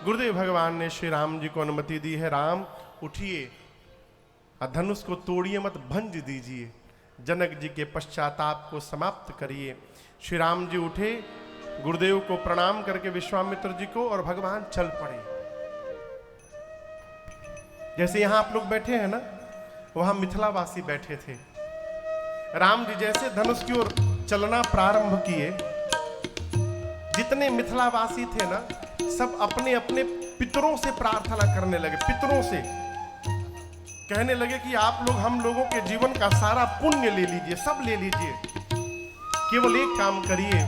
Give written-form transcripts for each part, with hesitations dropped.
गुरुदेव भगवान ने श्री राम जी को अनुमति दी है, राम उठिए, धनुष को तोड़िए मत, भंज दीजिए, जनक जी के पश्चाताप को समाप्त करिए। श्री राम जी उठे, गुरुदेव को प्रणाम करके विश्वामित्र जी को, और भगवान चल पड़े। जैसे यहां आप लोग बैठे हैं ना, वहां मिथिलावासी बैठे थे। राम जी जैसे धनुष की ओर चलना प्रारंभ किए, जितने मिथिलावासी थे ना, सब अपने अपने पितरों से प्रार्थना करने लगे। पितरों से कहने लगे कि आप लोग हम लोगों के जीवन का सारा पुण्य ले लीजिए, सब ले लीजिए, केवल एक काम करिए,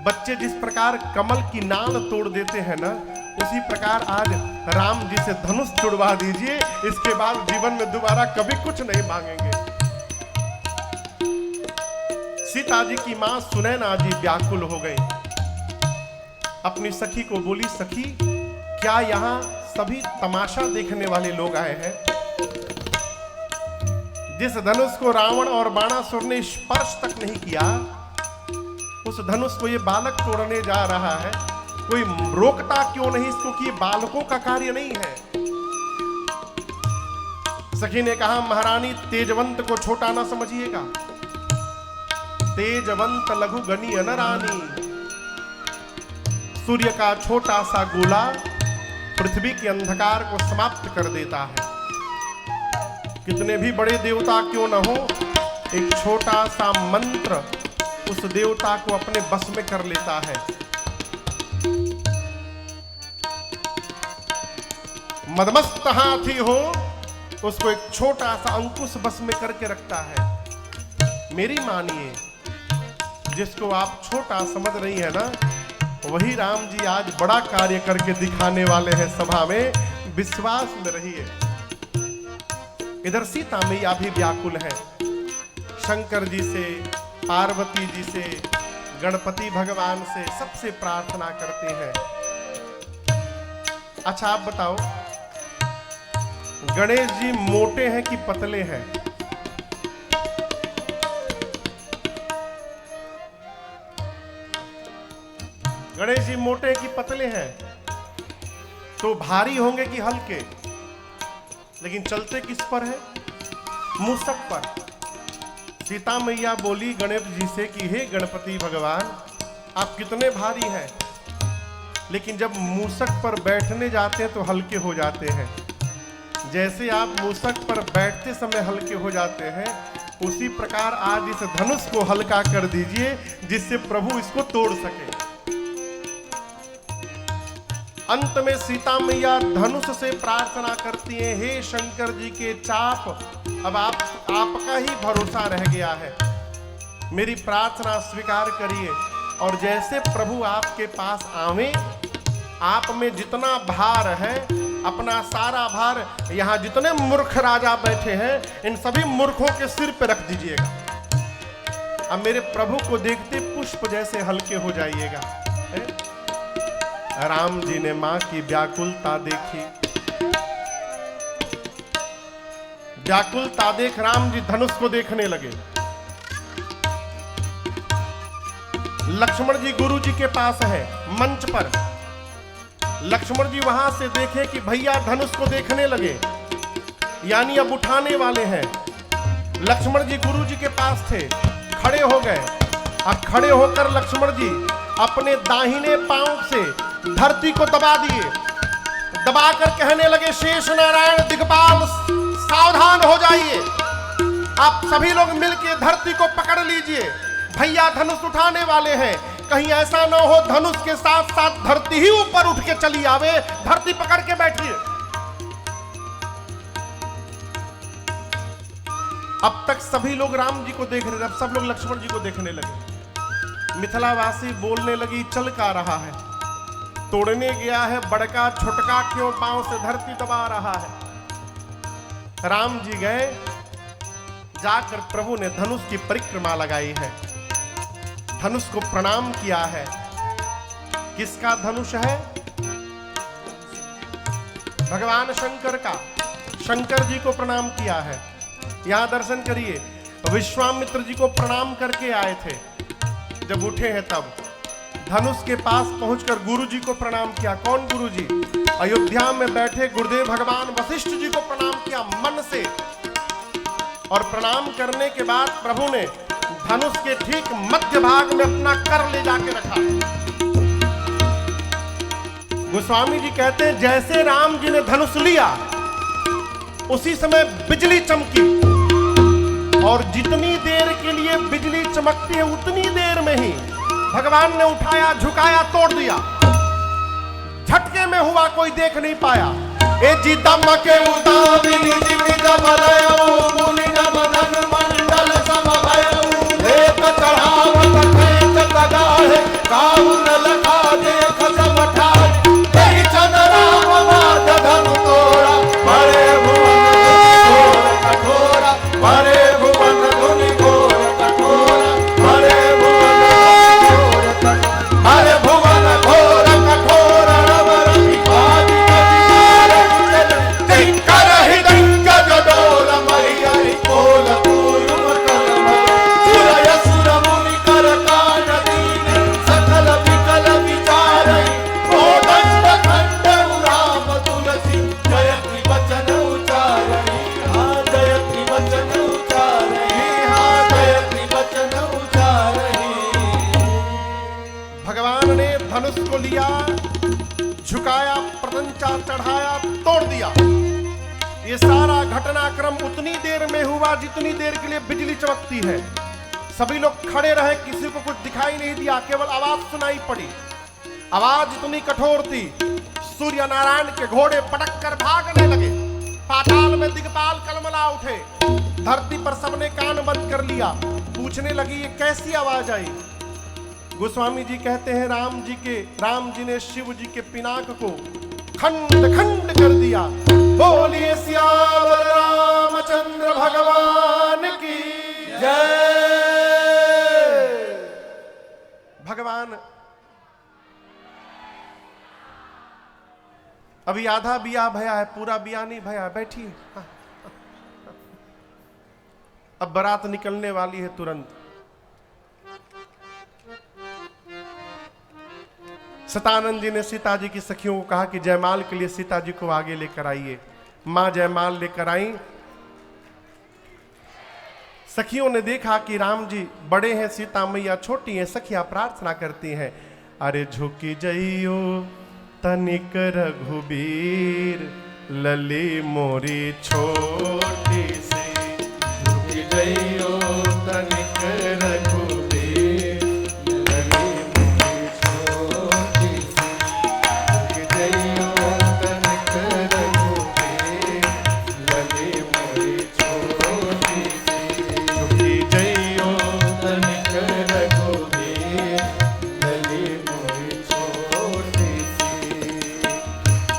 बच्चे जिस प्रकार कमल की नाल तोड़ देते हैं ना, उसी प्रकार आज राम जी से धनुष छुड़वा दीजिए। इसके बाद जीवन में दोबारा कभी कुछ नहीं मांगेंगे। सीता जी की मां सुनैना जी व्याकुल हो गई, अपनी सखी को बोली, सखी क्या यहां सभी तमाशा देखने वाले लोग आए हैं? जिस धनुष को रावण और बाणासुर ने स्पर्श तक नहीं किया, उस धनुष को ये बालक तोड़ने जा रहा है। कोई रोकता क्यों नहीं इसको कि ये बालकों का कार्य नहीं है? सखी ने कहा, महारानी तेजवंत को छोटा ना समझिएगा, तेजवंत लघु गनी अनरानी। सूर्य का छोटा सा गोला पृथ्वी के अंधकार को समाप्त कर देता है। कितने भी बड़े देवता क्यों न हो, एक छोटा सा मंत्र उस देवता को अपने बस में कर लेता है। मदमस्त हाथी हो, उसको एक छोटा सा अंकुश बस में करके रखता है। मेरी मानिए, जिसको आप छोटा समझ रही है ना, वही राम जी आज बड़ा कार्य करके दिखाने वाले हैं सभा में। विश्वास में रहिए। इधर सीता मैया भी व्याकुल है, शंकर जी से, पार्वती जी से, गणपति भगवान से, सबसे प्रार्थना करते हैं। अच्छा आप बताओ, गणेश जी मोटे हैं कि पतले हैं? गणेश जी मोटे हैं कि पतले हैं? तो भारी होंगे कि हल्के? लेकिन चलते किस पर है? मूसक पर। सीता मैया बोली गणेश जी से कि हे गणपति भगवान, आप कितने भारी हैं, लेकिन जब मूसक पर बैठने जाते हैं तो हल्के हो जाते हैं। जैसे आप मूसक पर बैठते समय हल्के हो जाते हैं, उसी प्रकार आज इस धनुष को हल्का कर दीजिए, जिससे प्रभु इसको तोड़ सके। अंत में सीता मैया धनुष से प्रार्थना करती हैं, हे शंकर जी के चाप, अब आपका ही भरोसा रह गया है, मेरी प्रार्थना स्वीकार करिए। और जैसे प्रभु आपके पास आवे, आप में जितना भार है, अपना सारा भार, यहां जितने मूर्ख राजा बैठे हैं, इन सभी मूर्खों के सिर पे रख दीजिएगा। अब मेरे प्रभु को देखते पुष्प जैसे हल्के हो जाइएगा। राम जी ने मां की व्याकुलता देखी। व्याकुलता देख राम जी धनुष को देखने लगे। लक्ष्मण जी गुरु जी के पास है मंच पर। लक्ष्मण जी वहां से देखे कि भैया धनुष को देखने लगे, यानी अब उठाने वाले हैं। लक्ष्मण जी गुरु जी के पास थे, खड़े हो गए। अब खड़े होकर लक्ष्मण जी अपने दाहिने पांव से धरती को दबा दिए। दबाकर कहने लगे, शेष नारायण दिग्पाल सावधान हो जाइए, आप सभी लोग मिलकर धरती को पकड़ लीजिए, भैया धनुष उठाने वाले हैं। कहीं ऐसा न हो धनुष के साथ साथ धरती ही ऊपर उठ के चली आवे। धरती पकड़ के बैठिए। अब तक सभी लोग राम जी को देख रहे थे, अब सब लोग लक्ष्मण जी को देखने लगे। मिथिलावासी बोलने लगी, चल का रहा है, तोड़ने गया है, बड़का छोटका क्यों पांव से धरती दबा रहा है? राम जी गए, जाकर प्रभु ने धनुष की परिक्रमा लगाई है, धनुष को प्रणाम किया है। किसका धनुष है? भगवान शंकर का। शंकर जी को प्रणाम किया है। यहां दर्शन करिए, विश्वामित्र जी को प्रणाम करके आए थे। जब उठे हैं तब धनुष के पास पहुंचकर गुरुजी को प्रणाम किया। कौन गुरुजी? अयोध्या में बैठे गुरुदेव भगवान वशिष्ठ जी को प्रणाम किया मन से। और प्रणाम करने के बाद प्रभु ने धनुष के ठीक मध्य भाग में अपना कर ले जाके रखा। गोस्वामी जी कहते हैं जैसे राम जी ने धनुष लिया उसी समय बिजली चमकी, और जितनी देर के लिए बिजली चमकती है उतनी देर में ही भगवान ने उठाया, झुकाया, तोड़ दिया। झटके में हुआ, कोई देख नहीं पाया। ए जी दम के उताविनी जिमि दमलयो मुनि नम धन मंडल समभयो एक चढ़ावत खेत तगाहे काहु न लखा देख सब ठाए कहि चन राम मात धनु तोड़ा बड़े भुवन कठोरा बड़े भुवन धुनि घोर कठोरा बड़े भुवन घोर कठोरा रबर विवाद कर ही दंग जडोल मरियरि कोल पूर्व कलम सुरय सुर मुनि कर कान दीन सकल विकल विचारई कोदंड खंड राम तुलसी जयति वचन उचारई हाँ जयति वचन उचारई हाँ जयति वचन उचारई। भगवान ने धनुष को लिया, झुकाया, प्रतंचा चढ़ाया, तोड़ दिया। ये सारा घटनाक्रम उतनी देर में हुआ जितनी देर के लिए बिजली चमकती है। सभी लोग खड़े रहे, किसी को कुछ दिखाई नहीं दिया, केवल आवाज सुनाई पड़ी। आवाज इतनी कठोर थी, सूर्य नारायण के घोड़े पटक कर भागने लगे। पाताल में दिग्पाल कलमला उठे। धरती पर सबने कान बंद कर लिया। पूछने लगी ये कैसी आवाज आई। गोस्वामी जी कहते हैं राम जी ने शिव जी के पिनाक को खंड खंड कर दिया। बोलिए सियावर रामचंद्र भगवान की जय। भगवान अभी आधा बिया भया है, पूरा बिया नहीं भया। बैठिए, अब बारात निकलने वाली है तुरंत। सतानंद जी ने सीता जी की सखियों को कहा कि जयमाल के लिए सीता जी को आगे लेकर आइए। मां जयमाल लेकर आई। सखियों ने देखा कि राम जी बड़े हैं, सीता मैया छोटी हैं। सखियां प्रार्थना करती हैं, अरे झुकी जइयो तनिक रघुबीर लली मोरी छोटी सी झुकी जइयो तनिक रघुबीर लली मोरी छोटी सी झुकी जइयो तनिक रघुबीर लली मोरी छोटी सी झुकी जइयो तनिक रघुबीर लली मोरी छोटी सी।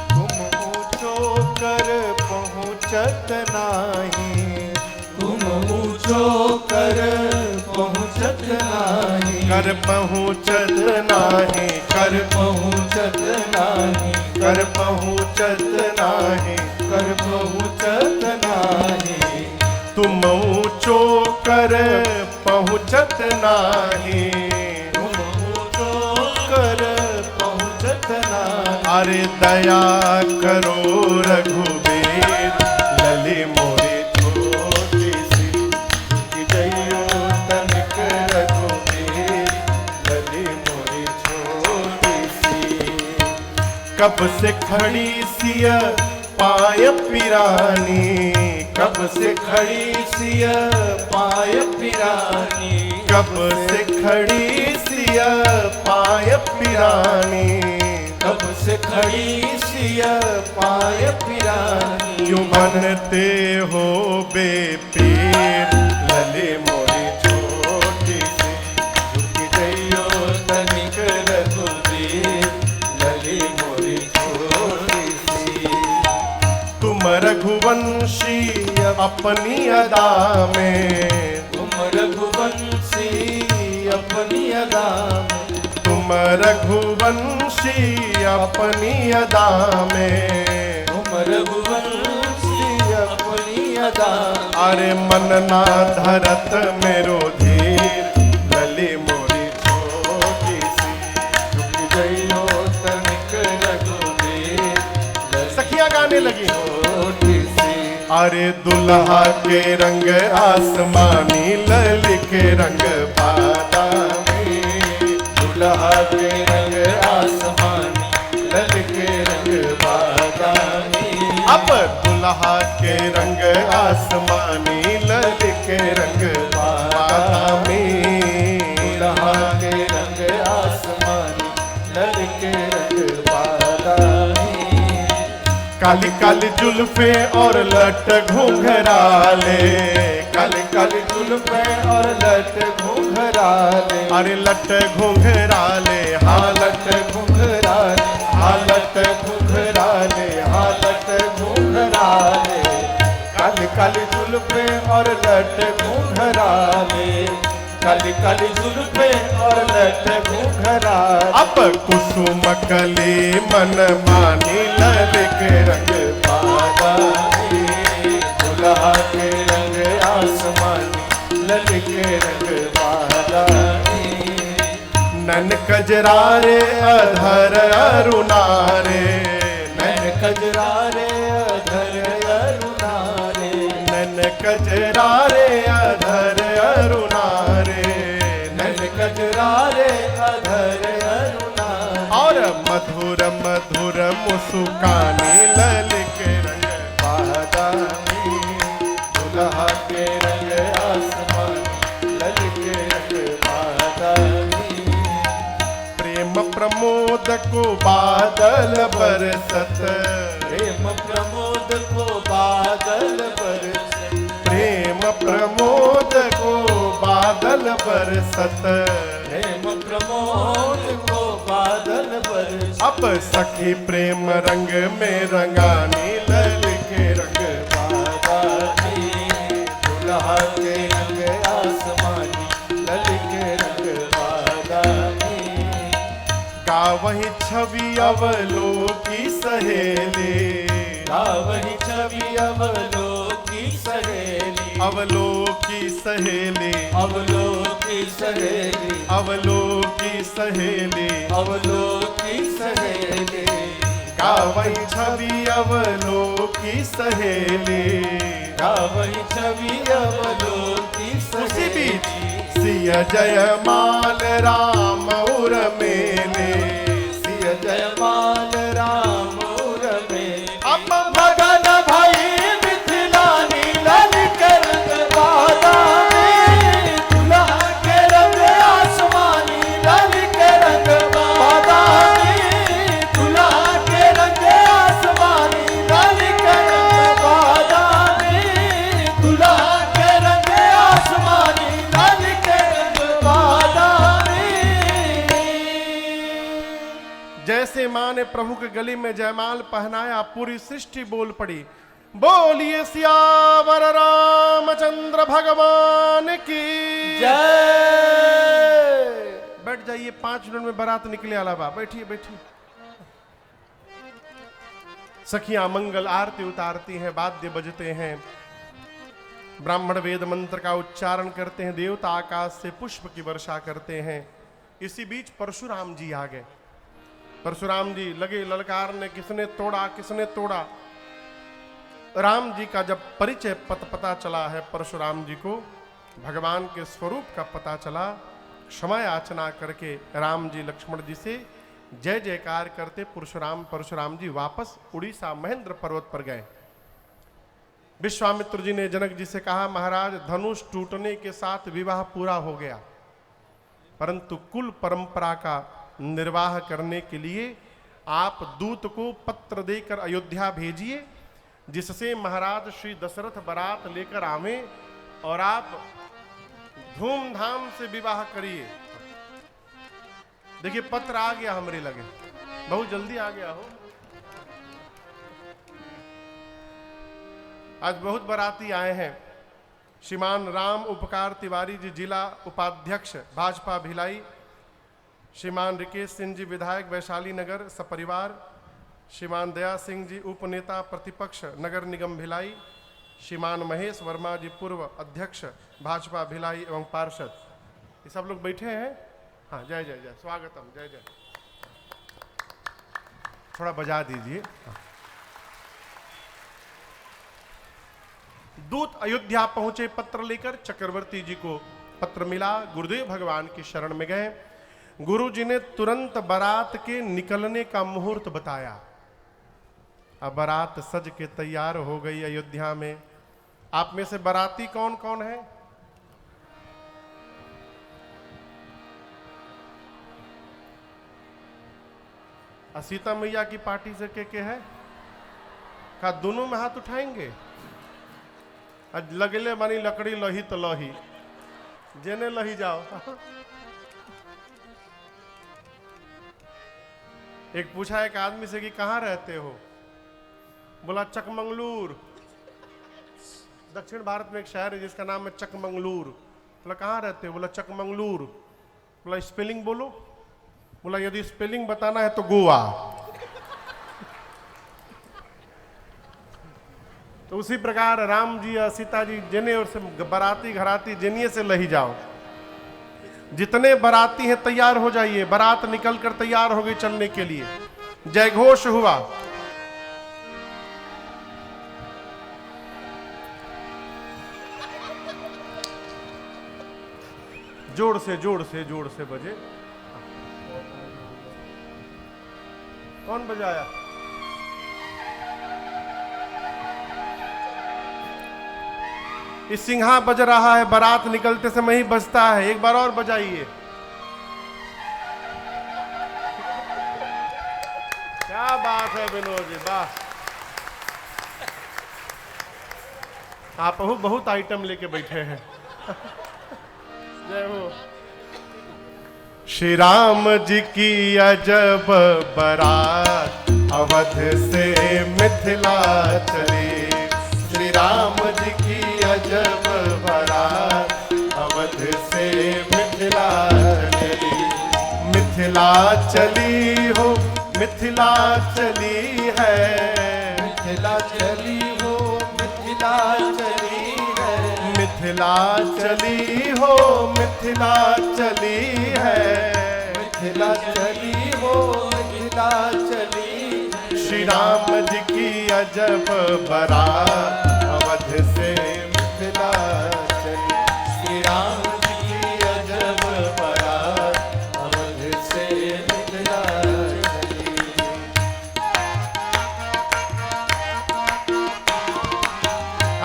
तुम ऊंचो कर पहुँचत नाही, तुम ऊंचो कर पहुँचत नाही, कर पहुँचत नाही, कर पहुँचत नाही, कर पहुँचत नाही, कर पहुँचत नाही। तुम ऊंचो कर पहुँचत नाही, तुम ऊंचो कर पहुँचत नाही। अरे दया करो रघुबीर लली मोरी छोटी सी झुकी जइयो तनिक रघुबीर लली मोरी छोटी सी। कब से खड़ी सिया पाय पिरानी, कब से खड़ी सिया पाय पिरानी, कब से खड़ी सिया पाय पिरानी, कब से खड़ी सिया पाय पिरानी। क्यों बनते हो बेपीर लली मोरी छोटी सी झुकी जइयो तनिक रघुबीर लली मोरी छोटी सी। तुम रघुवंशी अपनी अदा में, तुम रघुवंशी अपनी अदा में, तुम रघुवंशी अपनी अदा में, तुम रघुवंशी अपनी अदा। अरे मन ना धरत मेरो धीर लली मोरी छोटी सी लगी। होठी से अरे दुल्हा के रंग आसमानी, ललिके रंग बादामी। दुल्हा के रंग आसमानी, ललिके रंग बादामी। अब दुल्हा के रंग आसमानी, ललिके रंग बादामी। दुल्हा के रंग आसमानी, ललिके रंग बादामी। काली काली जुल्फे और लट घूंघराले, काली काली जुल्फे और लट घूंघराले। अरे लट घूंघराले, हाँ लट घूंघराले, हाँ लट घूंघराले, हाँ लट घूंघराले। काली काली जुल्फे और लट घूंघराले, काली काली जुल्फे और लट घूंघराले। अब कुसुम कली मन मानी, ललिके रंग बादामी। दुल्हा के रंग आसमानी, ललिके रंग बादामी। नन कजरारे अधर अरुणारे, नैन कजरारे अधर अरुणारे। नन कजरारे अधर अरुणारे। नैन कजरारे अधर अरुणारे। और मधुर मधुर मुस्कानी, ललिके रंग बादामी। दुल्हा के रंग आसमानी, ललिके रंग बादामी। प्रेम प्रमोद को बादल बरसत, प्रेम प्रमोद को बादल बरसे। प्रेम प्रमोद को बादल बरसत। प्रेम प्रमोद को बादल बरसे। अब सखी प्रेम रंग में रंगानी, ललिके रंग बादामी। दुल्हा के रंग आसमानी, ललिके रंग बादामी। गावही छवि अवलोकी सहेली, गावही छवि अवलोकी सहेली। अवलोकी सहेली, अवलोकी सहेली, अवलोकी सहेली। अवलोकी सहेली। गावही छवि अवलोकी सहेली। गावही छवि अवलोकी उसी सहेली। बीच सिय जयमाल राम उर मेले, सिय जयमाल राम उर में। अब मगन भई मिथिलानी, ललिके रंग बादामी। दुल्हा के रंग आसमानी, ललिके रंग बादामी। दुल्हा के रंग आसमानी, ललिके रंग बादामी। दुल्हा के रंग आसमानी, ललिके रंग बादामी। जैसे माँ ने प्रभु के गले में जयमाल पहनाया, पूरी सृष्टि बोल पड़ी, बोलिए सियावर रामचंद्र भगवान की। जय। बैठ जाइए, 5 मिनट में बारात निकले अलावा। बैठिए बैठिए। सखियां मंगल आरती उतारती हैं, वाद्य बजते हैं, ब्राह्मण वेद मंत्र का उच्चारण करते हैं, देवता आकाश से पुष्प की वर्षा करते हैं। इसी बीच परशुराम जी आ गए। परशुराम जी लगे ललकारने, किसने तोड़ा किसने तोड़ा। राम जी का जब परिचय पता चला है परशुराम जी को, भगवान के स्वरूप का पता चला, क्षमा याचना करके राम जी लक्ष्मण जी से जय जयकार करते परशुराम जी वापस उड़ीसा महेंद्र पर्वत पर गए। विश्वामित्र जी ने जनक जी से कहा, महाराज धनुष टूटने के साथ विवाह पूरा हो गया, परंतु कुल परंपरा का निर्वाह करने के लिए आप दूत को पत्र देकर अयोध्या भेजिए, जिससे महाराज श्री दशरथ बारात लेकर आवें और आप धूमधाम से विवाह करिए। देखिए पत्र आ गया हमरे लगे, बहुत जल्दी आ गया हो। आज बहुत बाराती आए हैं। श्रीमान राम उपकार तिवारी जी जिला उपाध्यक्ष भाजपा भिलाई, श्रीमान रिकेश सिंह जी विधायक वैशाली नगर सपरिवार, श्रीमान दया सिंह जी उपनेता प्रतिपक्ष नगर निगम भिलाई, श्रीमान महेश वर्मा जी पूर्व अध्यक्ष भाजपा भिलाई एवं पार्षद, ये सब लोग बैठे हैं। हाँ जय जय जय, स्वागतम, जय जय। थोड़ा बजा दीजिए। दूत अयोध्या पहुंचे पत्र लेकर, चक्रवर्ती जी को पत्र मिला, गुरुदेव भगवान की शरण में गए। गुरु जी ने तुरंत बारात के निकलने का मुहूर्त बताया। अब बारात सज के तैयार हो गई अयोध्या में। आप में से बाराती कौन कौन है? सीता मैया की पार्टी से के है? का दोनों में हाथ उठाएंगे? आज लगले मानी लकड़ी लही तो लही, जेने लही जाओ। एक पूछा एक आदमी से कि कहाँ रहते हो? बोला चकमंगलूर। दक्षिण भारत में एक शहर है जिसका नाम है चकमंगलूर। बोला कहाँ रहते हो? बोला चकमंगलूर। बोला स्पेलिंग बोलो। बोला यदि स्पेलिंग बताना है तो गोवा। तो उसी प्रकार राम जी और सीता जी जिन्हें और से बाराती घराती जिन्हें से लही जाओ। जितने बाराती हैं तैयार हो जाइए। बारात निकलकर तैयार हो गई चलने के लिए। जय घोष हुआ। जोर से जोर से जोर से बजे। कौन बजाया? इस सिंहा बज रहा है, बारात निकलते समय ही बजता है। एक बार और बजाइए। क्या बात है विनोद जी, वाह। आप बहुत आइटम लेके बैठे हैं। जय हो। श्री राम जी की अजब बारात अवध से मिथिला चली। श्री राम जी की अजब बारात अवध से मिथिला चली। मिथिला चली हो, मिथिला चली है। मिथिला चली हो, मिथिला चली है। मिथिला चली हो, मिथिला चली है। मिथिला चली हो, मिथिला चली। श्री राम जी की अजब बारात अवध से मिथिला चली। श्री राम जी की अजब बारात अवध से मिथिला चली।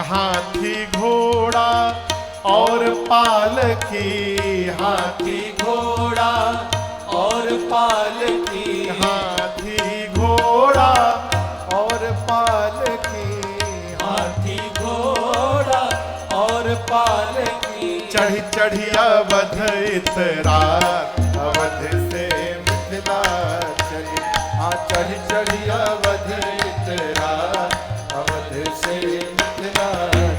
हाथी घोड़ा और पालकी। हाथी घोड़ा और पालकी। हाथी घोड़ा और पालकी। हाथी घोड़ा और पालकी। चढ़ी चढ़ी अवध इतरात अवध से मिथिला चली। हाँ चढ़ी चढ़ी अवध इतरात अवध से मिथिला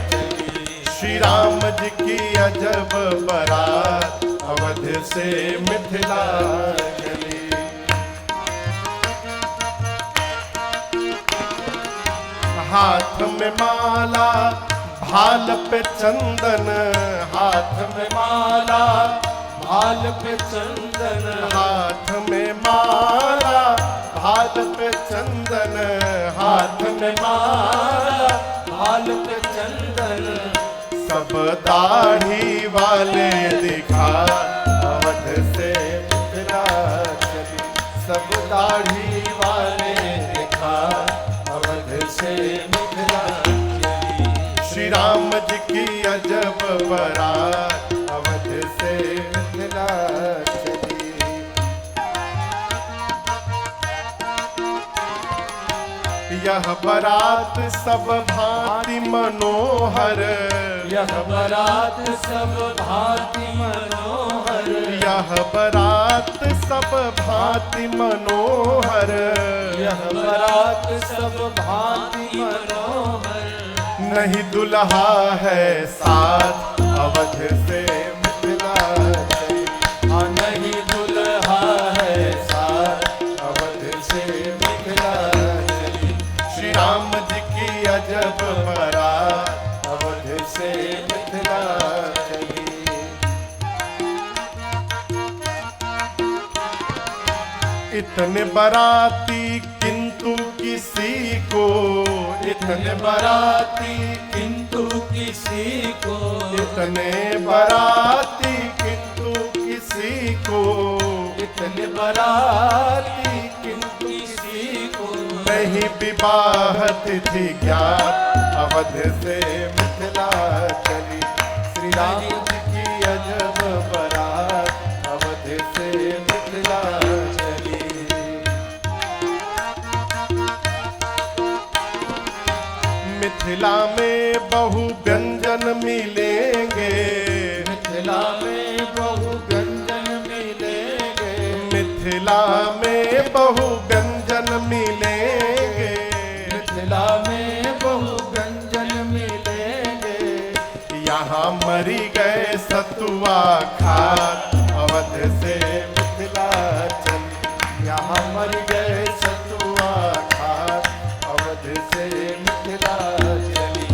चली। श्री राम जी की अजब बारात अवध से मिथिला चली। हाथ में माला भाल पे चंदन। हाथ में माला भाल पे चंदन। हाथ में माला भाल पे चंदन। हाथ में माला भाल पे चंदन। सब दाढ़ी वाले दिखा अवध से मिथिला चली। सब दाढ़ी वाले दिखा अवध से मिथिला चली। श्री राम जी की अजब बारात अवध से मिथिला चली। यह बारात सब भांति मनोहर। यह बारात सब भांति मनोहर। यह बारात सब भांति मनोहर। यह बारात सब भांति मनोहर। नहीं दुल्हा है साथ अवध से मिथिला चली। हाँ नहीं दुल्हा है साथ अवध से मिथिला चली। श्री राम जी की अजब बारात अवध से मिथिला चली। इतने बाराती किंतु किसी को। इतने बाराती किंतु किसी को, इतने बराती किंतु किसी को, इतने बराती किंतु किसी को, नहीं विवाह तिथि ज्ञात अवध से मिथिला चली। श्री राम जी की अजब बारात अवध से मिथिला चली। मिथिला में बहु व्यंजन मिलेंगे, मिथिला में बहु व्यंजन मिलेंगे, मिथिला में बहु व्यंजन मिलेंगे, मिथिला में बहु व्यंजन मिलेंगे, यहाँ मरी गए सतुआ खात अवध से मिथिला चली। यहाँ मर गए सतुआ खात अवध से मिथिला चली।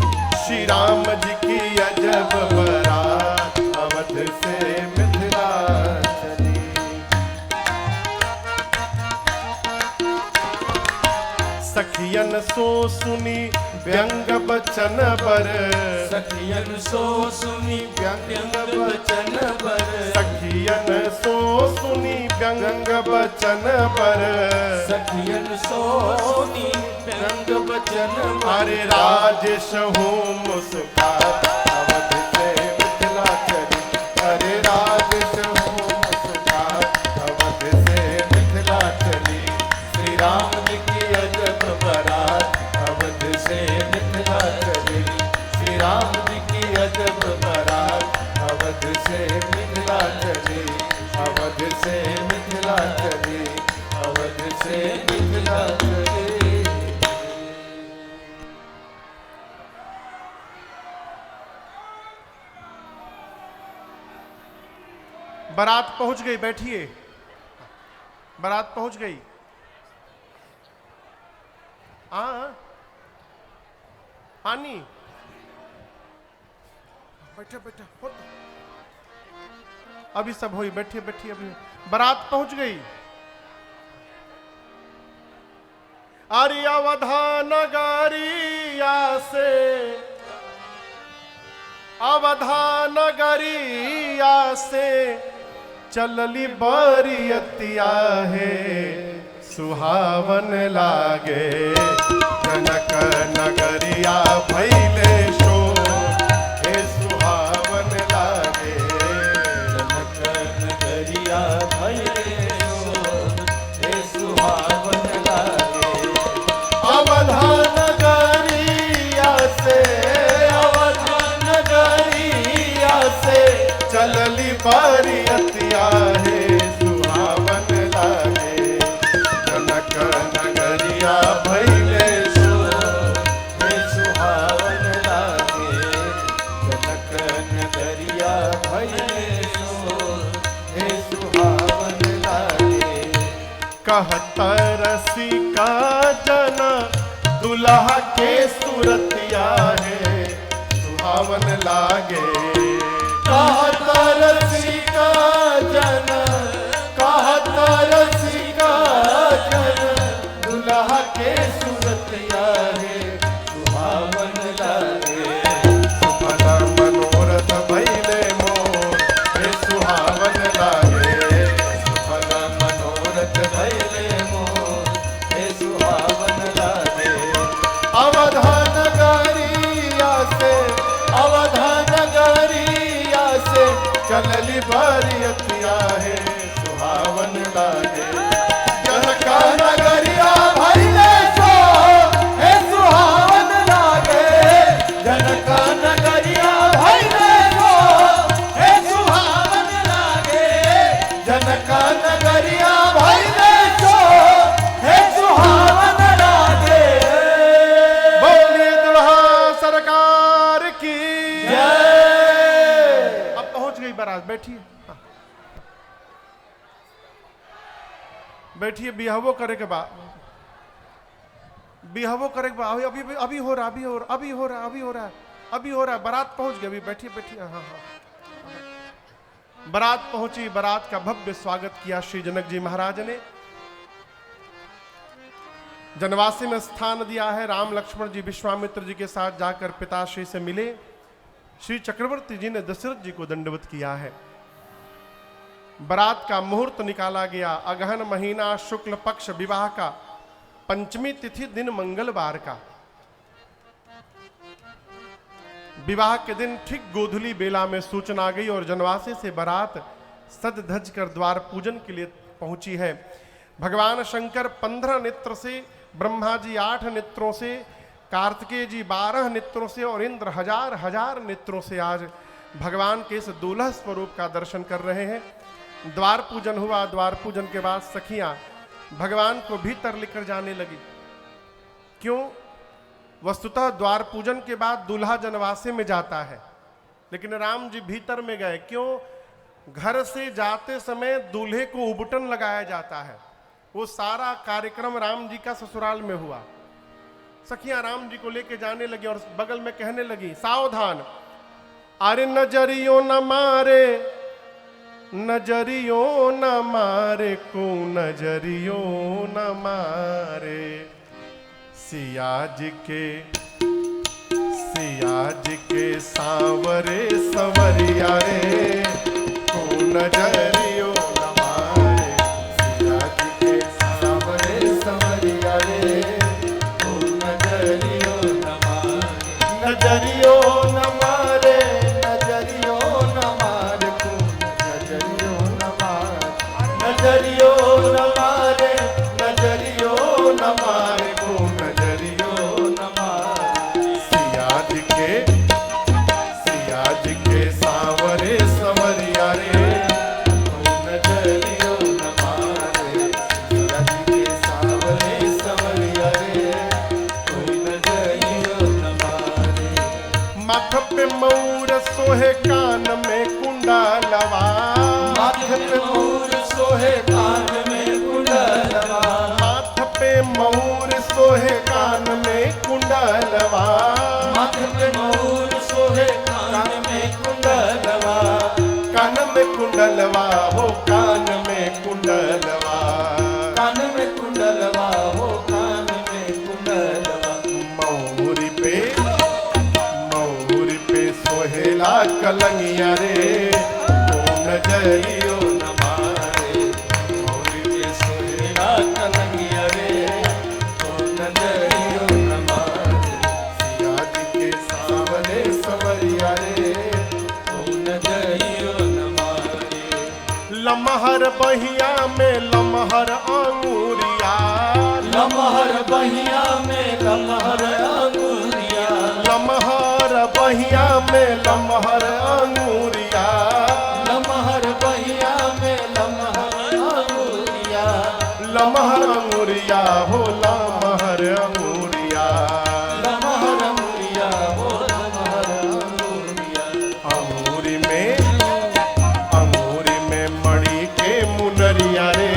श्री राम जी की अजब बारात अवध से मिथिला चली। सखियन सो सुनी व्यंग बचन बर, सखियन सो सुनी व्यंग वचन बर, सखियन सो सुनी व्यंग बचन बर, सखियन सो सुनी व्यंग वचन बर, अरे राजेश हूँ मुस्कात अवध से मिथिला चली। अरे राजेश हूँ मुस्कात अवध से मिथिला चली। श्री राम जी की अजब बारात अवध से मिथिला चली। श्री राम जी की अजब बारात अवध से मिथिला चली। अवध से मिथिला चली। अवध से मिथिला चली। बारात पहुंच गई, बैठिए। बारात पहुंच गई। पानी बैठे बैठे हो तो। अभी सब हुई, बैठिए बैठिए। अभी बारात पहुंच गई। अरे अवधा नगरिया से, अवधा नगरिया से चलली बरियतिया है, सुहावन लागे जनक नगरिया भैले शो, हे सुहावन लागे जनक नगरिया भैले शो, हे सुहावन लागे। अवधा नगरिया से, अवधा नगरिया से चलली बरियतिया है, सुहावन लागे जनक नगरिया भैले शो, हे सुहावन लागे जनक नगरिया भैले शो, हे सुहावन लागे। कहत रसिका जन दुल्हा के सूरतिया है, सुहावन लागे कहत रसिका जन, कहत रसिका जन, दुल्हा के सूरतिया है, सुहावन लागे। सुफल मनोरथ भैले मोर, हे सुहावन लागे सुफल मनोरथ भैले मोर, हे सुहावन लागे। अवधा नगरिया से, अवधा नगरिया से चलली बरियतिया है, सुहावन लागे जनक नगरिया भैले शो, हे सुहावन लागे जनक नगरिया भैले शो, हे सुहावन लागे जनक नगरिया भैले शो, हे सुहावन लागे। बोलिए दुल्हा सरकार की जय। अब पहुंच गई बारात, बैठिए। हाँ। बैठिए। बिहवो करे के बाद, बिहवो करे के बाद, अभी अभी अभी हो रहा, अभी हो रहा, अभी हो रहा, अभी हो रहा, अभी हो रहा। बारात पहुंच गई। अभी बैठिए बैठिए। हाँ हाँ। बारात पहुंची। बारात का भव्य स्वागत किया श्री जनक जी महाराज ने। जनवासी में स्थान दिया है। राम लक्ष्मण जी विश्वामित्र जी के साथ जाकर पिताश्री से मिले। श्री चक्रवर्ती जी ने दशरथ जी को दंडवत किया है। बारात का मुहूर्त निकाला गया, अगहन महीना शुक्ल पक्ष विवाह का, पंचमी तिथि दिन मंगलवार का। विवाह के दिन ठीक गोधूली बेला में सूचना आ गई और जनवासे से बारात सज धज कर द्वार पूजन के लिए पहुंची है। भगवान शंकर 15 नेत्र से, ब्रह्मा जी 8 नेत्रों से, कार्तिकेय जी 12 नेत्रों से और इंद्र हजार हजार नेत्रों से आज भगवान के इस दूल्हा स्वरूप का दर्शन कर रहे हैं। द्वार पूजन हुआ। द्वार पूजन के बाद सखियां भगवान को भीतर लेकर जाने लगी। क्यों? वस्तुतः द्वार पूजन के बाद दूल्हा जनवासे में जाता है, लेकिन राम जी भीतर में गए। क्यों? घर से जाते समय दूल्हे को उबटन लगाया जाता है। वो सारा कार्यक्रम राम जी का ससुराल में हुआ। सखियां राम जी को लेके जाने लगी और बगल में कहने लगी, सावधान, अरे नजरियों न मारे, नजरियों न मारे को, नजरियों न मारे। सिया जी के सांवरे संवरिया रे को, नजरियों न मारे। सिया जी के सांवरे संवरिया रे को, नजरियों न मारे। नजरियों न मारे, नजरियों न मारे को, नजरियों न मारे। नजरियों न मारे, नजरियों न मारे को, नजरियों न मारे। सिया जी के सांवरे संवरिया रे को, नजरियों न मारे। सिया जी के सांवरे संवरिया रे को, नजरियों न मारे। माथ पे मऊर सोहे, कान में कुंडलवा। माथ पे मऊर सोहे, कान में कुंडलवा। माथ पे मऊर सोहे, कान में कुंडलवा। माथ पे मऊर सोहे, कान में कुंडलवा। कान में कुंडलवा हो, कान में कुंडलवा। कान में कुंडलवा हो, कान में कुंडलवा। मऊरी पे सोहेला कलंगिया रे को, नजरियों न मारे। मऊरी पे सोहेला कलंगिया रे को, नजरियों न मारे। सिया जी के सांवरे संवरिया रे को, नजरियों न मारे। लमहर बहिया में लमहर अंगूरिया। लमहर बहिया में लमहर अंगूरिया। लमहर बहिया में लमहर अंगूरिया। लमहर बहिया में लमहर अंगूरिया। लमहर अंगूरिया हो, लमहर अंगूरिया। लमहर अंगूरिया हो, लमहर अंगूरिया। अंगूरी में मणि के मुनरिया रे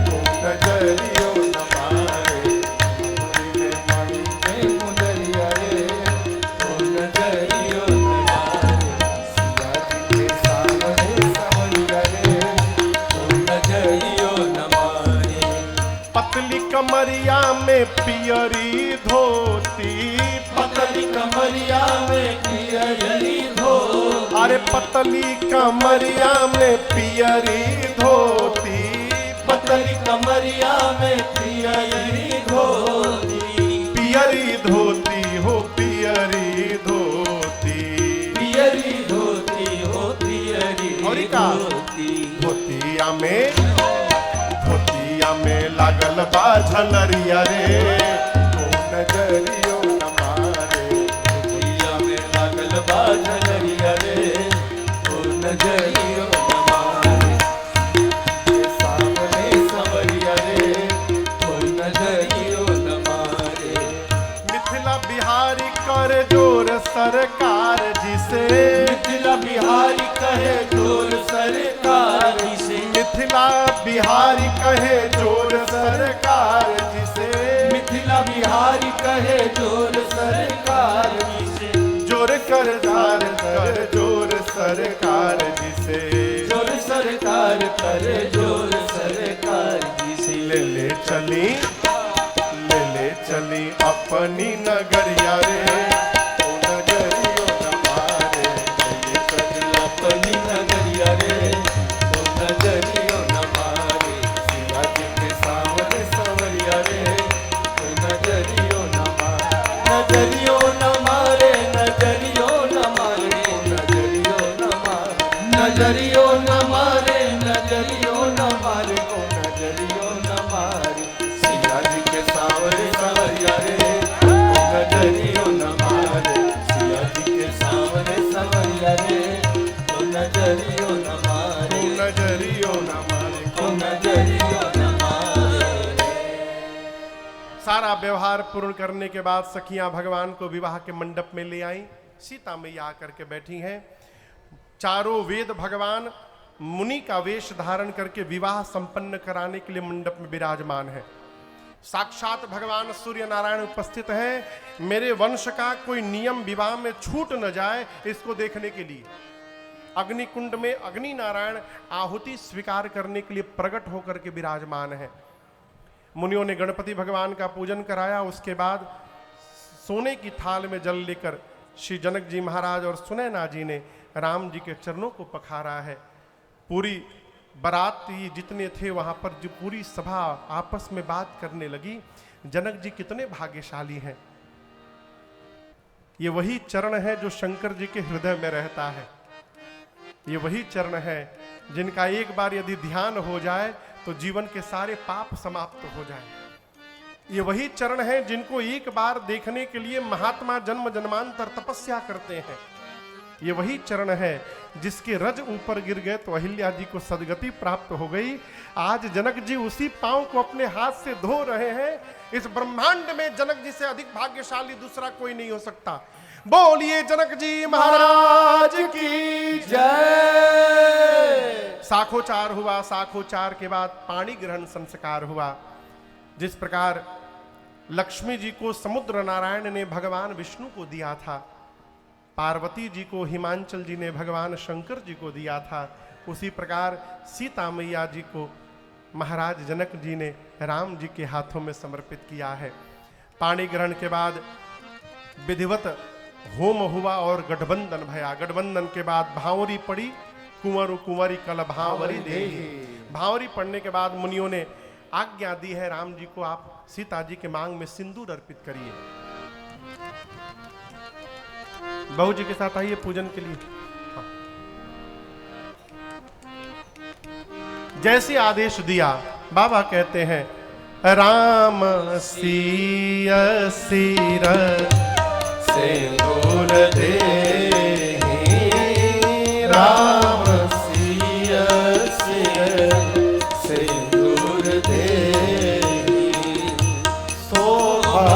को, नजरियों न मारे। अंगूरी में मणि के मुनरिया रे को, नजरियों न मारे। सिया जी के सांवरे संवरिया रे को, नजरियों न मारे। पतली कमरिया में पियरी धोती। पतली कमरिया में पियरी धोती। अरे पतली कमरिया में पियरी धोती। पतली कमरिया में पियरी धोती। पियरी धोती हो, पियरी धोती। पियरी धोती हो, पियरी धोती। धोतिया में लागल बा झलरिया रे को, नजरियों न मारे। धोतिया में लागल बा झलरिया रे को, नजरियों न मारे। सांवरे संवरिया रे को, नजरियों न मारे। मिथिला बिहारी कर जोर सरकार जिसे। मिथिला बिहारी कहे जोर सरकार जिसे। मिथिला बिहारी कहे जोर सरकार जिसे। मिथिला बिहारी कहे जोर सरकार जिसे। जोर करदार कर जोर सरकार जिसे। जोर सरकार कर जोर सरकार जिसे। ले चली अपनी नगरिया रे को, नजरियों न मारे। नजरियो न मारे नजरियो न मारे नजरियो न मारे नजरियो न मारे नजरियो न मारे को नजरियो न मारे सिया जी के सावरे सवरिया रे को नजरियो न मारे सिया जी के सावरे सवरिया रे को नजरियो न मारे नजरियो न मारे को नजरियो न मारे। सारा व्यवहार पूर्ण करने के बाद सखियां भगवान को विवाह के मंडप में ले आई। सीता मैया आकर के बैठी हैं। चारों वेद भगवान मुनि का वेश धारण करके विवाह संपन्न कराने के लिए मंडप में विराजमान है। साक्षात भगवान सूर्य नारायण उपस्थित हैं। मेरे वंश का कोई नियम विवाह में छूट न जाए, इसको देखने के लिए अग्निकुंड में अग्नि नारायण आहुति स्वीकार करने के लिए प्रकट होकर के विराजमान है। मुनियों ने गणपति भगवान का पूजन कराया। उसके बाद सोने की थाल में जल लेकर श्री जनक जी महाराज और सुनैना जी ने राम जी के चरणों को पखारा है। पूरी बाराती जितने थे वहां पर जो पूरी सभा आपस में बात करने लगी, जनक जी कितने भाग्यशाली हैं। ये वही चरण है जो शंकर जी के हृदय में रहता है। ये वही चरण है जिनका एक बार यदि ध्यान हो जाए तो जीवन के सारे पाप समाप्त हो जाए। ये वही चरण है जिनको एक बार देखने के लिए महात्मा जन्म जन्मांतर तपस्या करते हैं। ये वही चरण है जिसके रज ऊपर गिर गए तो अहिल्या जी को सदगति प्राप्त हो गई। आज जनक जी उसी पांव को अपने हाथ से धो रहे हैं। इस ब्रह्मांड में जनक जी से अधिक भाग्यशाली दूसरा कोई नहीं हो सकता। बोलिए जनक जी महाराज की जय। साखोचार हुआ। साखोचार के बाद पाणी ग्रहण संस्कार हुआ। जिस प्रकार लक्ष्मी जी को समुद्र नारायण ने भगवान विष्णु को दिया था, पार्वती जी को हिमांचल जी ने भगवान शंकर जी को दिया था, उसी प्रकार सीता मैया जी को महाराज जनक जी ने राम जी के हाथों में समर्पित किया है। पाणी ग्रहण के बाद विधिवत होम हुआ और गठबंधन भया। गठबंधन के बाद भावरी पड़ी, कुंवर कुंवरी कल भावरी देहि। भावरी पड़ने के बाद मुनियों ने आज्ञा दी है राम जी को आप सीता जी के मांग में सिंदूर अर्पित करिए। बहू जी के साथ आइए पूजन के लिए। हाँ। जैसे आदेश दिया बाबा कहते हैं राम सिय सिर सिंदूर देहि राम सिय सिर सिंदूर देहि शोभा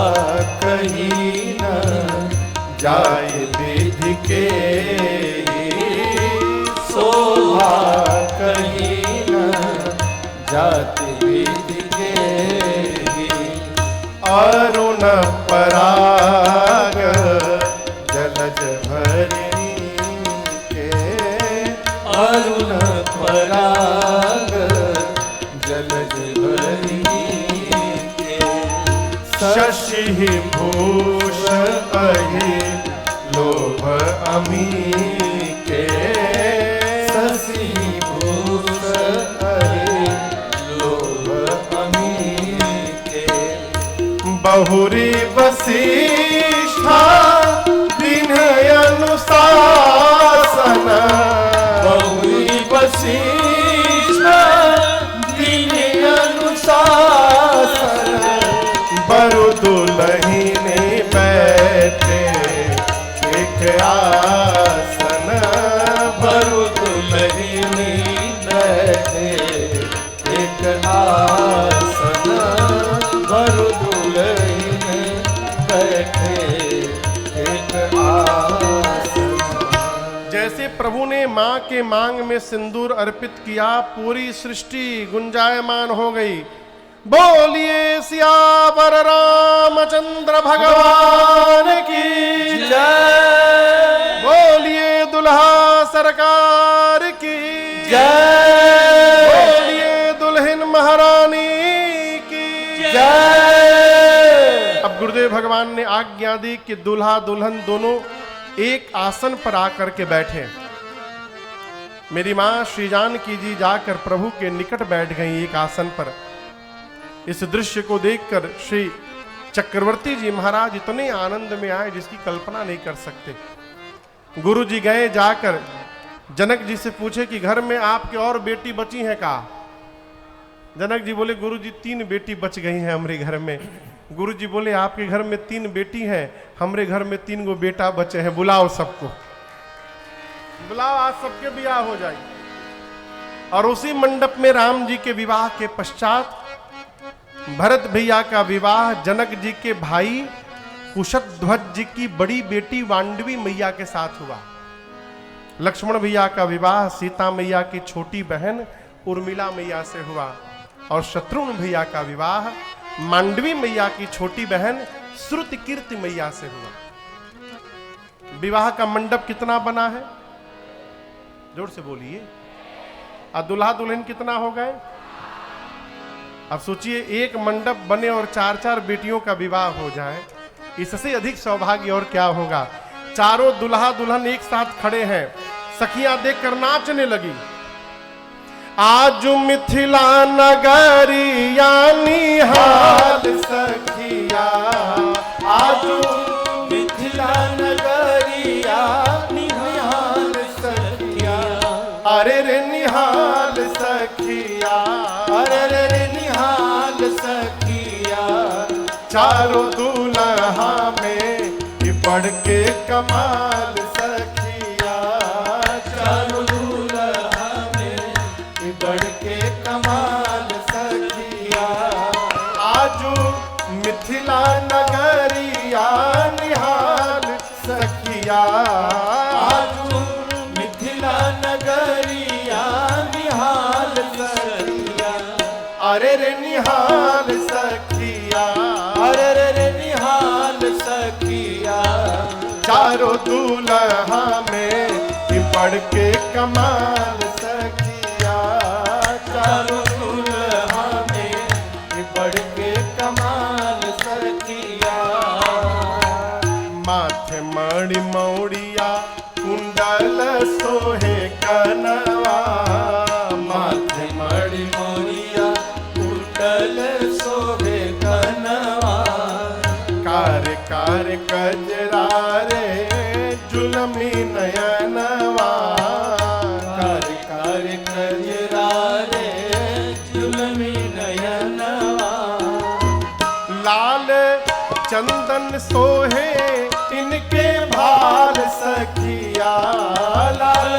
कहीं न जाय विधि के शोभा कहीं न जाति विधि के अरुण पराग जलज भरी के अरुण पराग जलज भरी के शशि भूष अहि लोभ अमी के शशि भूष अहि लोभ अमी के बहुरी वशिष्ठा दिन अनुशासन बहुरी वशिष्ठा दिन अनुशासन बरु दुलहिने बैठे एक आसन बरु दुलहिनी बैठे एक आसन बरु दुलहिनी बैठे एक आसन। जैसे प्रभु ने मां के मांग में सिंदूर अर्पित किया, पूरी सृष्टि गुंजायमान हो गई। बोलिए सियावर रामचंद्र भगवान की जय। बोलिए दुल्हा सरकार की जय। बोलिए दुल्हन महारानी की जय। अब गुरुदेव भगवान ने आज्ञा दी कि दूल्हा दुल्हन दोनों एक आसन पर आकर के बैठे। मेरी मां श्री जानकी जी जाकर प्रभु के निकट बैठ गई एक आसन पर। इस दृश्य को देखकर श्री चक्रवर्ती जी महाराज इतने आनंद में आए जिसकी कल्पना नहीं कर सकते। गुरु जी गए, जाकर जनक जी से पूछे कि घर में आपके और बेटी बची हैं का? जनक जी बोले गुरु जी 3 बेटी बच गई हैं हमारे घर में। गुरु जी बोले आपके घर में 3 बेटी हैं, हमारे घर में 3 गो बेटा बचे हैं, बुलाओ सबको, बुलाओ, आज सबके ब्याह हो जाए। और उसी मंडप में राम जी के विवाह के पश्चात भरत भैया का विवाह जनक जी के भाई कुशध्वज जी की बड़ी बेटी वांडवी मैया के साथ हुआ। लक्ष्मण भैया का विवाह सीता मैया की छोटी बहन उर्मिला मैया से हुआ। और शत्रुघ्न भैया का विवाह मांडवी मैया की छोटी बहन श्रुतकीर्ति मैया से हुआ। विवाह का मंडप कितना बना है? जोर से बोलिए। और दुल्हा दुल्हन कितना हो गए? अब सोचिए, एक मंडप बने और 4-4 बेटियों का विवाह हो जाए, इससे अधिक सौभाग्य और क्या होगा। चारों दुल्हा दुल्हन एक साथ खड़े हैं, सखियां देखकर नाचने लगी। आज मिथिला नगरिया निहाल सखिया, आज मिथिला नगरिया निहाल सखिया, अरे रे निहाल सखिया, अरे रे निहाल सखिया। चारों दुल्हा में बढ़ के कमाल सखिया, चारों दुल्हा में बढ़ के कमाल सखिया। आजू मिथिला नगरिया निहाल सखिया, आजू मिथिला नगरिया निहाल सखिया, अरे रे निहाल सखिया, अरे रे निहाल सखिया। चारों दूल्हा में बढ़ के कमाल सखिया, चारों दुल्हा में बढ़ के कमाल सखिया। माथे मणि मौड़िया कुंडल सोहे कनवा, माथे मणि मोरिया कुंडल शोभे कनवा, कार कार कजरा रे जुलमी नयनवा, कार कार कजरा रे जुलमी नयनवा। लाल चंदन सोहे इनके भाल सखिया, लाल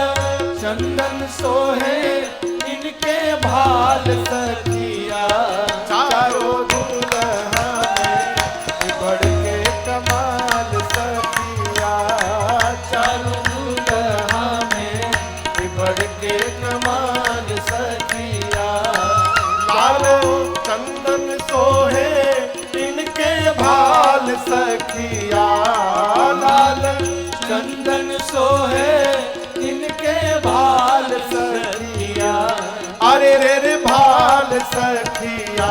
चंदन सोहे इनके भाल सखिया। चारों दुल्हा में बढ़ के कमाल सखिया, चारों दुल्हा में बढ़ के कमाल सखिया। लाल चंदन सोहे इनके भाल सखिया, लाल चंदन सोहे इनके भाल सखिया, अरे रे भाल सखिया,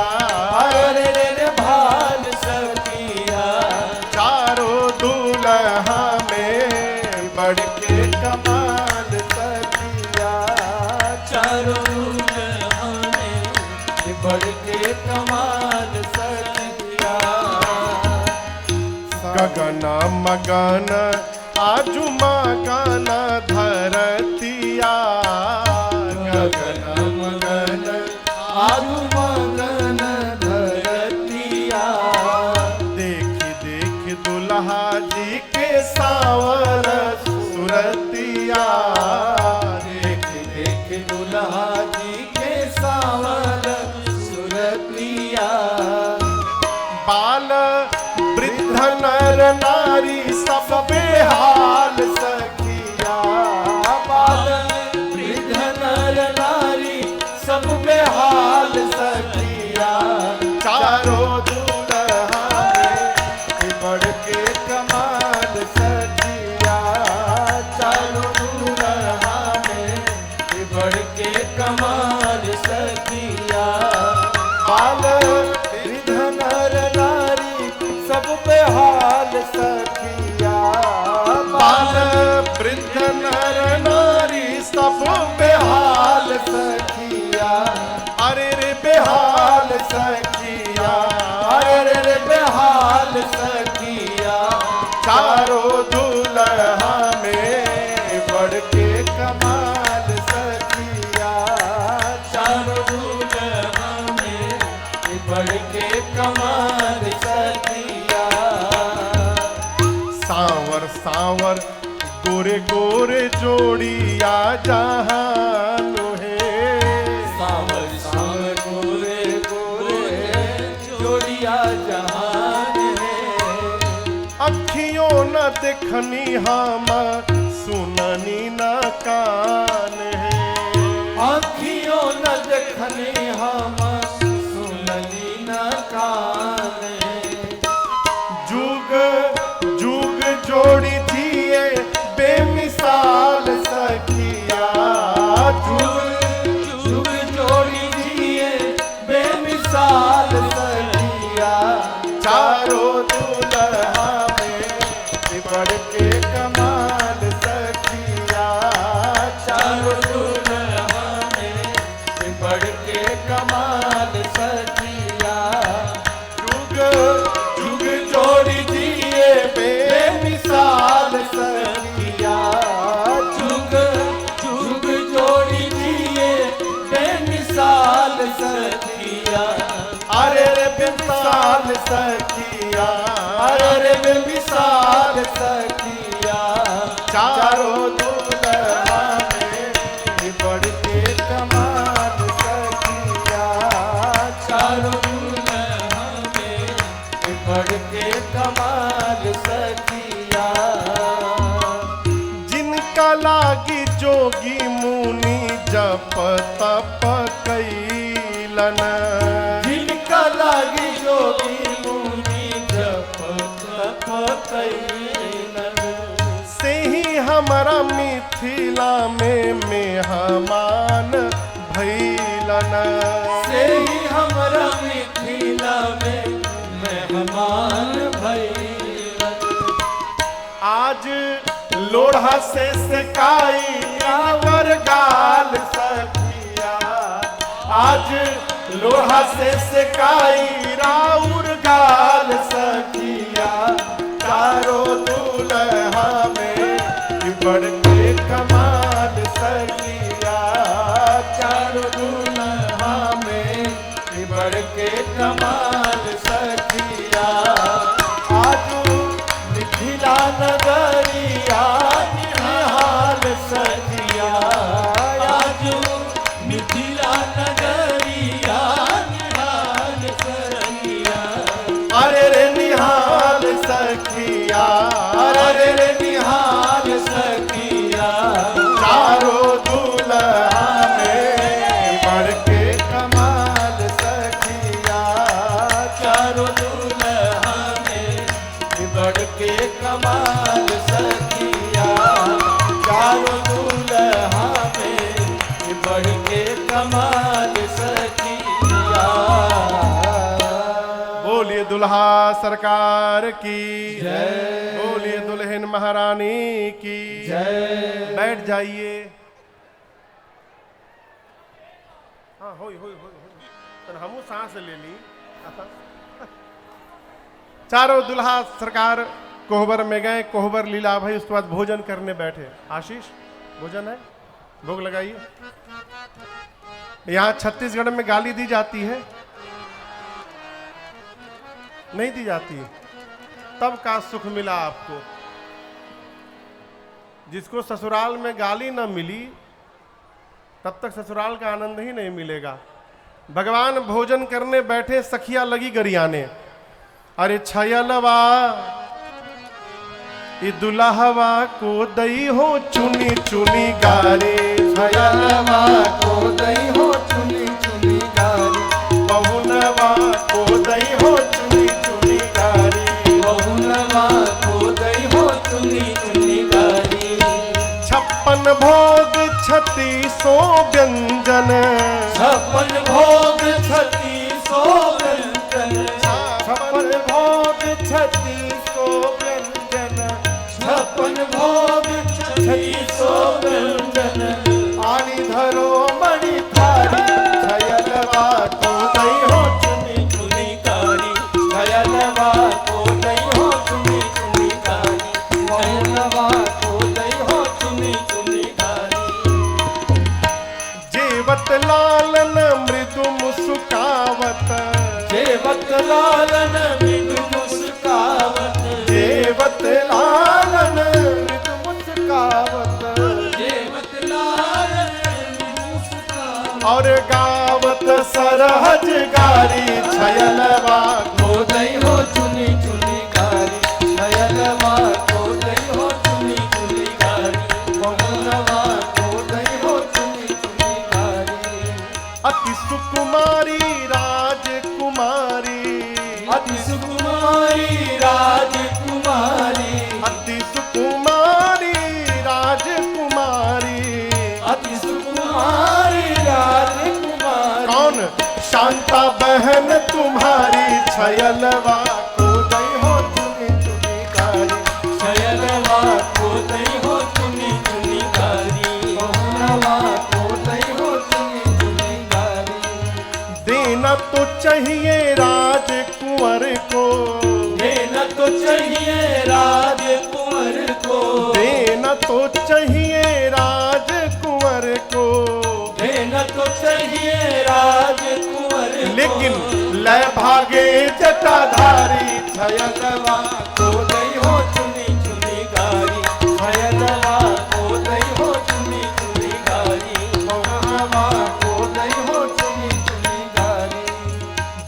अरे रे भाल सखिया। चारों दूल्हा में बढ़ के कमाल सखिया, चारों दुल्हा में बढ़ के कमाल सखिया। गगन मगन आजू मगन धरतिया, गगन मगन आजू मगन धरतिया। देखी देखी दुल्हा जी के सावर सुरतिया, देख देख दुल्हा जी के सावर सुरतिया। बाल वृद्ध नर नारी सब बेहाल सखिया, बाल वृद्ध नर नारी सब बेहाल सखिया। चारों दूल्हा में बढ़ के कमाल सखिया, चारों दुल्हा में बढ़ के कमाल सखिया। बाल वृद्ध नर नारी सब बेहाल सखिया, बाल वृद्ध नर नारी सब बेहाल सखिया, अरे रे बेहाल सखिया, अरे रे बेहाल सांवर सांवर गोरे गोरे जोड़िया जहान है। सांवर सांवर गोरे गोरे जोड़िया जहान है। अखियों न देखनी हम सुननी न कान है। अखियों न देखनी हम सुननी न कान है। जुग जुग जोड़ी दिए बेमिसाल सखिया। जुग जुग जोड़ी दिए बेमिसाल सखिया। चारों दुल्हा में बढ़ के कमाल सखिया। चारों दुल्हा में बढ़ के कमाल सखिया। जुग जुग जोड़ी दिए बेमिसाल सखिया। जुग जुग जोड़ी दिए बेमिसाल सखिया। अरे रे बेमिसाल सखिया। अरे रे बेमिसाल सखिया। चारों दुल्हा में बढ़ के कमाल सखिया। चारों दुल्हा में बढ़ के कमाल सखिया। जिनका लागी जोगी मुनि जप तप कैलन। जिनका लागी जोगी मुनि जप तप कैलन। से ही हमारा मिथिला में मेहमान भैलन। से ही हमरा मिथिला में मेहमान भैलन। आज लोढ़ा से सेकाई रावर गाल सखिया। आज लोढ़ा से सेकाई राउर गाल सखिया। चारों दुल्हा में बढ़ के कमाल सखिया। चारों दुल्हा में बढ़ के कमाल सखिया। आज मिथिला नगरिया निहाल सखिया। आज मिथिला नगरिया निहाल सखिया। अरे रे निहाल सखिया। अरे रे निहाल सखिया। चारों दुल्हा में बढ़ के कमाल सखिया। चारों दुल्हा में बढ़ के कमाल सखिया। चारों दुल्हा में बढ़ के कमाल सखिया। बोलिए दुल्हा सरकार की जय। बोलिए दुल्हन महारानी की जय। बैठ जाइए। हाँ होई होई होई होई। हमू सांस ले ली। चारों दुल्हा सरकार कोहबर में गए। कोहबर लीला भाई उसके बाद भोजन करने बैठे। आशीष भोजन है, भोग लगाइए। यहाँ छत्तीसगढ़ में गाली दी जाती है? नहीं दी जाती। तब का सुख मिला आपको। जिसको ससुराल में गाली न मिली तब तक ससुराल का आनंद ही नहीं मिलेगा। भगवान भोजन करने बैठे, सखिया लगी गरियाने। अरे छयलवा ये दुल्हवा को दई हो चुनी चुनी गारे। छयलवा को दई हो चुनी चुनी गारी। बहुनवा को दई हो चुनी चुनी गारी। बहुनवा को दई हो चुनी चुनी गारी। 56 भोग 36 व्यंजन। 56 भोग 36 व्यंजन। 56 भोग 36 व्यंजन। 56 भोग 36 व्यंजन। आनी धरो मणि थारी। छयलवा को दई हो चुनी चुनी गारी। छयलवा को दई हो चुनी चुनी गारी। छयलवा को दई हो चुनी चुनी गारी। जीवत लालन मृदु मुस्कावत। सरहज गारी छयलवा खोदई हो चुनी चुनी गारी छयलवा खोदई हो चुनी चुनी गारी पहुनवा खोदई हो चुनी चुनी गारी अति सुकुमारी राजकुमारी अति सुकुमारी राजकुमारी अति सुकुमारी राजकुमारी अति सुकुमारी राजकुमारी कौन शांता बहन तुम्हारी छयलवा खोदई हो चुनी चुनी गारी छयलवा खोदई हो चुनी चुनी गारी पहुनवा खोदई हो चुनी चुनी गारी देना तो चाहिए राजकुंवर को देना तो चाहिए राजकुंवर को देना तो चाहिए राजकुंवर को देना तो चाहिए राजकुंवर को लेकिन लय भागे जटाधारी छयलवा खोदई हो चुनी चुनी गारी छयलवा खोदई हो चुनी चुनी गारी पहुनवा खोदई हो चुनी चुनी गारी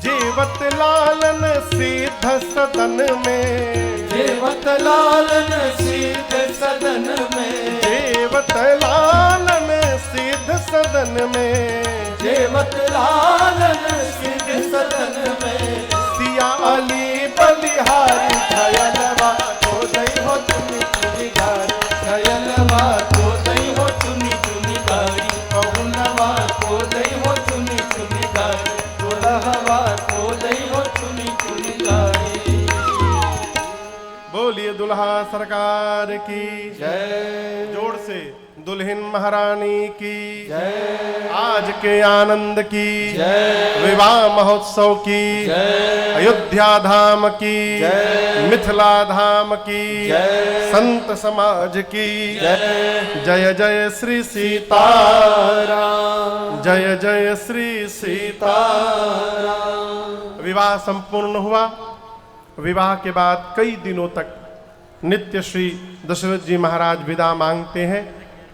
जेवत लालन सिद्ध सदन में जेवत लालन सीध सदन में जेवत लालन सिद्ध सदन में जेवत लालन सीध सदन में सिया अली बलिहारी छयलवा खोदई हो चुनी चुनी गारी छयलवा खोदई हो चुनी चुनी गारी पहुनवा खोदई हो चुनी चुनी गारी दुल्हवा खोदई हो चुनी चुनी गारी बोलिए दुल्हा सरकार की जय जोर से दुल्हन महारानी की जय आज के आनंद की जय विवाह महोत्सव की जय अयोध्या धाम की जय मिथिला धाम की जय संत समाज की जय जय जय श्री सीता तारा जय जय श्री सीता तारा विवाह संपूर्ण हुआ। विवाह के बाद कई दिनों तक नित्य श्री दशरथ जी महाराज विदा मांगते हैं,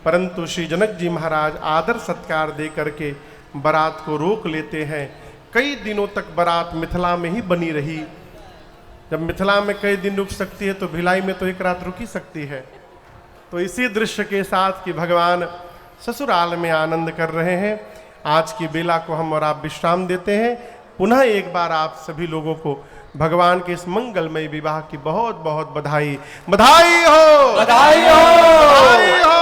परंतु श्री जनक जी महाराज आदर सत्कार दे करके बारात को रोक लेते हैं। कई दिनों तक बारात मिथिला में ही बनी रही। जब मिथिला में कई दिन रुक सकती है तो भिलाई में तो एक रात रुक ही सकती है। तो इसी दृश्य के साथ कि भगवान ससुराल में आनंद कर रहे हैं, आज की बेला को हम और आप विश्राम देते हैं। पुनः एक बार आप सभी लोगों को भगवान के इस मंगलमय विवाह की बहुत बहुत बधाई। बधाई हो, बधाई हो, बधाई हो।